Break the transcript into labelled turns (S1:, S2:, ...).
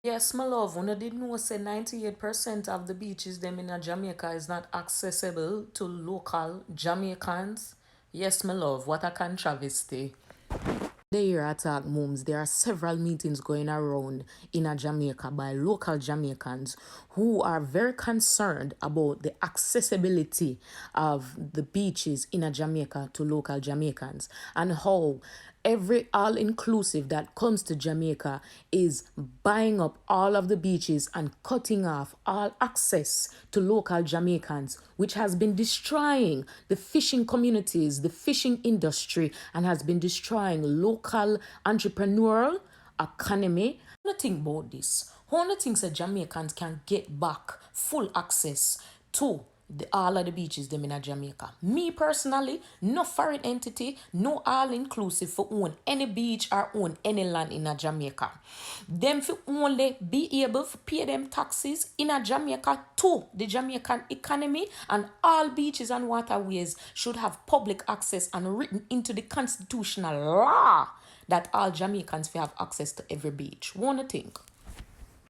S1: Yes, my love, when I did know say 98% of the beaches them in a Jamaica is not accessible to local Jamaicans. Yes, my love, what a controversy. The year attack moms, there are several meetings going around in a Jamaica by local Jamaicans who are very concerned about the accessibility of the beaches in a Jamaica to local Jamaicans and how every all inclusive that comes to Jamaica is buying up all of the beaches and cutting off all access to local Jamaicans, which has been destroying the fishing communities, the fishing industry, and has been destroying local entrepreneurial economy. What do you think about this? How do you think that Jamaicans can get back full access to all of the beaches them in a Jamaica? Me personally, no foreign entity, no all inclusive for own any beach or own any land in a Jamaica. Them for only be able to pay them taxes in a Jamaica to the Jamaican economy, and all beaches and waterways should have public access and written into the constitutional law that all Jamaicans will have access to every beach. Wanna think?